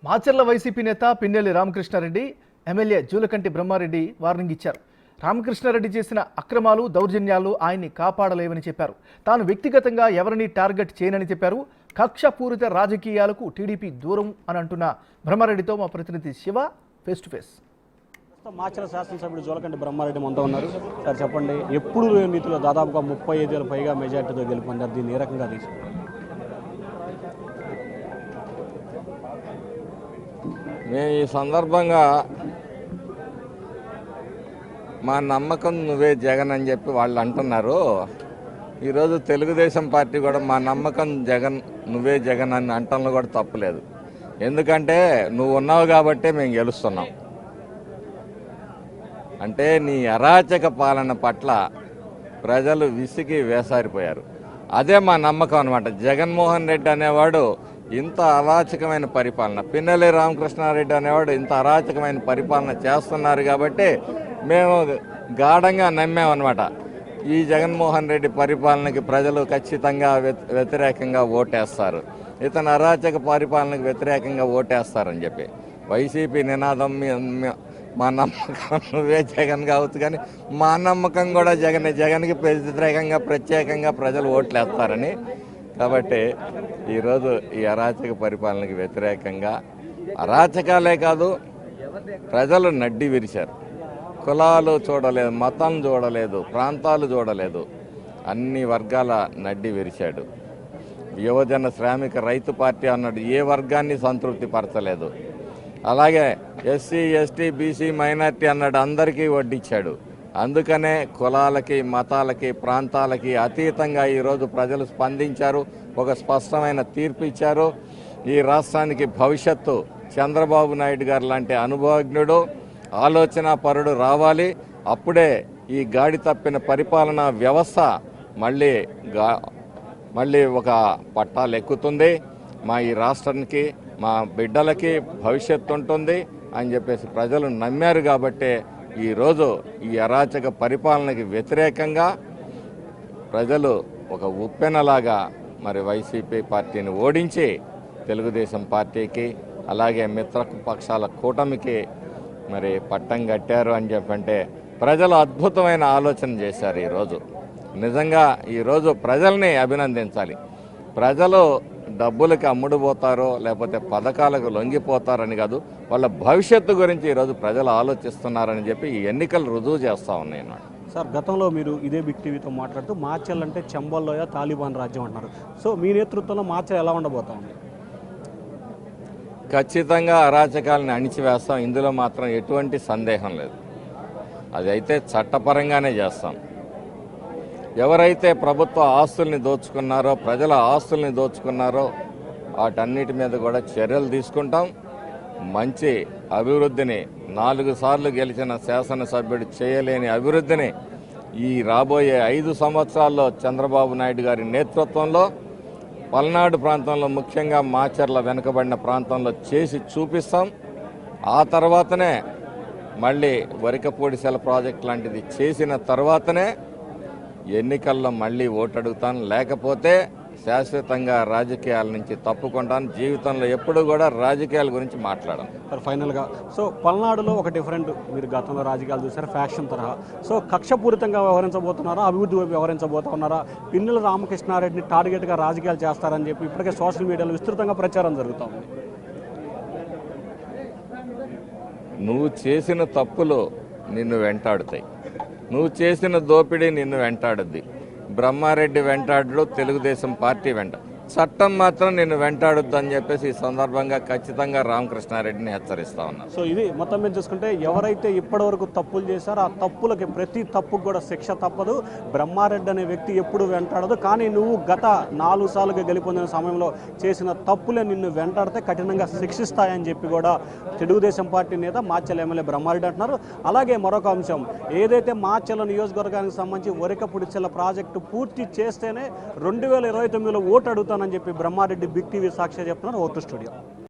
Macherla YCP నేత Pinnelli Ramakrishna Reddy MLA Julakanti Brahma Reddy warning ఇచ్చారు. రామకృష్ణారెడ్డి చేసిన అక్రమాలు దౌర్జన్యాలు ఆయన్ని కాపాడలేవని చెప్పారు. తాను వ్యక్తిగతంగా ఎవరిని టార్గెట్ చేయనని చెప్పారు. కక్షపూరిత రాజకీయాలకు టీడీపీ దూరం అని అంటున్న బ్రహ్మారెడ్డితో మా ప్రతినిధి Shiva face to face. Macherla శాసనసభ్యుడు జూలకంటి బ్రహ్మారెడ్డి మనతో ఉన్నారు. సార్ చెప్పండి, ఎప్పుడు రీతిలో దాదాపుగా 35,000 పైగా మెజార్టీతో గెలుపొందారు, దీన్ని ఏ రకంగా తీసుకున్నారు? మేము ఈ సందర్భంగా మా నమ్మకం నువ్వే జగన్ అని చెప్పి వాళ్ళు అంటున్నారు. ఈరోజు తెలుగుదేశం పార్టీ కూడా మా నమ్మకం జగన్ నువ్వే జగన్ అని అంటంలో కూడా తప్పులేదు. ఎందుకంటే నువ్వు ఉన్నావు కాబట్టే మేము గెలుస్తున్నాం. అంటే నీ అరాచక పాలన పట్ల ప్రజలు విసిగి వేసారిపోయారు. అదే మా నమ్మకం అనమాట. జగన్మోహన్ రెడ్డి అనేవాడు ఇంత అరాచకమైన పరిపాలన, పిన్నెల్లి రామకృష్ణారెడ్డి అనేవాడు ఇంత అరాచకమైన పరిపాలన చేస్తున్నారు కాబట్టి మేము గాఢంగా నమ్మామన్నమాట. ఈ జగన్మోహన్ రెడ్డి పరిపాలనకి ప్రజలు ఖచ్చితంగా వ్యతిరేకంగా ఓటేస్తారు, ఇతను అరాచక పరిపాలనకు వ్యతిరేకంగా ఓటేస్తారని చెప్పి వైసీపీ నినాదం మా నమ్మకం నువ్వే జగన్ కావచ్చు, కానీ మా నమ్మకం కూడా జగన్కి వ్యతిరేకంగా ప్రత్యేకంగా ప్రజలు ఓట్లు వేస్తారని. కాబట్టి ఈరోజు ఈ అరాచక పరిపాలనకి వ్యతిరేకంగా అరాచకాలే కాదు, ప్రజలు నడ్డి విరిచారు. కులాలు చూడలేదు, మతం చూడలేదు, ప్రాంతాలు చూడలేదు, అన్ని వర్గాల నడ్డి విరిచాడు. యువజన శ్రామిక రైతు పార్టీ అన్నాడు, ఏ వర్గాన్ని సంతృప్తి పరచలేదు. అలాగే ఎస్సీ ఎస్టీ బీసీ మైనార్టీ అన్నాడు, అందరికీ వడ్డిచ్చాడు. అందుకనే కులాలకి మతాలకి ప్రాంతాలకి అతీతంగా ఈరోజు ప్రజలు స్పందించారు, ఒక స్పష్టమైన తీర్పు ఇచ్చారు. ఈ రాష్ట్రానికి భవిష్యత్తు చంద్రబాబు నాయుడు గారు లాంటి అనుభవజ్ఞుడు, ఆలోచన పరుడు రావాలి. అప్పుడే ఈ గాడి తప్పిన పరిపాలనా వ్యవస్థ మళ్ళీ ఒక పట్టాలు ఎక్కుతుంది. మా ఈ రాష్ట్రానికి మా బిడ్డలకి భవిష్యత్తు ఉంటుంది అని చెప్పేసి ప్రజలు నమ్మారు. కాబట్టే ఈరోజు ఈ అరాచక పరిపాలనకి వ్యతిరేకంగా ప్రజలు ఒక ఉప్పెనలాగా మరి వైసీపీ పార్టీని ఓడించి తెలుగుదేశం పార్టీకి అలాగే మిత్ర పక్షాల కూటమికి మరి పట్టం కట్టారు అని చెప్పంటే ప్రజలు అద్భుతమైన ఆలోచన చేశారు. ఈరోజు నిజంగా ఈరోజు ప్రజల్ని అభినందించాలి. ప్రజలు డబ్బులకి అమ్ముడుపోతారో లేకపోతే పథకాలకు లొంగిపోతారని కాదు, వాళ్ళ భవిష్యత్తు గురించి ఈరోజు ప్రజలు ఆలోచిస్తున్నారని చెప్పి ఈ ఎన్నికలు రుజువు చేస్తూ ఉన్నాయి అన్నమాట. సార్, గతంలో మీరు ఇదే బిగ్ టీవీతో మాట్లాడుతూ మాచర్ల అంటే చంబల్లోయ తాలిబాన్ రాజ్యం అంటున్నారు. సో మీ నేతృత్వంలో మాచర్ల ఎలా ఉండబోతా ఉంది? ఖచ్చితంగా అరాచకాలను అణిచివేస్తాం, ఇందులో మాత్రం ఎటువంటి సందేహం లేదు. అది అయితే చట్టపరంగానే చేస్తాం. ఎవరైతే ప్రభుత్వ ఆస్తుల్ని దోచుకున్నారో, ప్రజల ఆస్తుల్ని దోచుకున్నారో వాటన్నిటి మీద కూడా చర్యలు తీసుకుంటాం. మంచి అభివృద్ధిని 4 సార్లు గెలిచిన శాసనసభ్యుడు చేయలేని అభివృద్ధిని ఈ రాబోయే 5 సంవత్సరాల్లో చంద్రబాబు నాయుడు గారి నేతృత్వంలో పల్నాడు ప్రాంతంలో ముఖ్యంగా మాచర్ల వెనుకబడిన ప్రాంతంలో చేసి చూపిస్తాం. ఆ తర్వాతనే మళ్ళీ వరికపూడిసెల ప్రాజెక్ట్ లాంటిది చేసిన తర్వాతనే ఎన్నికల్లో మళ్ళీ ఓటు అడుగుతాను, లేకపోతే శాశ్వతంగా రాజకీయాల నుంచి తప్పుకుంటాను. జీవితంలో ఎప్పుడు కూడా రాజకీయాల గురించి మాట్లాడను. సార్, ఫైనల్గా సో పల్నాడులో ఒక డిఫరెంట్, మీరు గతంలో రాజకీయాలు చూసారు, ఫ్యాక్షన్ తరహా. సో కక్షపూరితంగా వ్యవహరించబోతున్నారా, అభివృద్ధి వైపు వ్యవహరించబోతున్నారా, పిన్నెల్లి రామకృష్ణారెడ్డిని టార్గెట్గా రాజకీయాలు చేస్తారని చెప్పి ఇప్పటికే సోషల్ మీడియాలో విస్తృతంగా ప్రచారం జరుగుతూ ఉంది. నువ్వు చేసిన తప్పులు నిన్ను వెంటాడుతాయి, నువ్వు చేసిన దోపిడీ నిన్ను వెంటాడుద్ది. బ్రహ్మారెడ్డి వెంటాడు, తెలుగుదేశం పార్టీ చట్టం మాత్రం నిన్ను వెంటాడుద్దు అని చెప్పేసి ఈ సందర్భంగా ఖచ్చితంగా రామకృష్ణారెడ్డిని హెచ్చరిస్తా ఉన్నా. సో ఇది మొత్తం మీద చూసుకుంటే ఎవరైతే ఇప్పటివరకు తప్పులు చేశారో ఆ తప్పులకి ప్రతి తప్పుకు కూడా శిక్ష తప్పదు. బ్రహ్మారెడ్డి అనే వ్యక్తి ఎప్పుడు వెంటాడదు. కానీ నువ్వు గత 4 సార్లుగా గెలుపొందిన సమయంలో చేసిన తప్పులే నిన్ను వెంటాడితే కఠినంగా శిక్షిస్తాయని చెప్పి కూడా తెలుగుదేశం పార్టీ నేత మాచర్ల ఎమ్మెల్యే బ్రహ్మారెడ్డి అంటున్నారు. అలాగే మరొక అంశం, ఏదైతే మాచర్ల నియోజకవర్గానికి సంబంధించి వరికపూడిసెల ప్రాజెక్టు పూర్తి చేస్తేనే 2029లో ఓటు అడుగుతానని చెప్పి బ్రహ్మారెడ్డి బిగ్ టీవీ సాక్షి చెప్తున్నారు. Vote studio.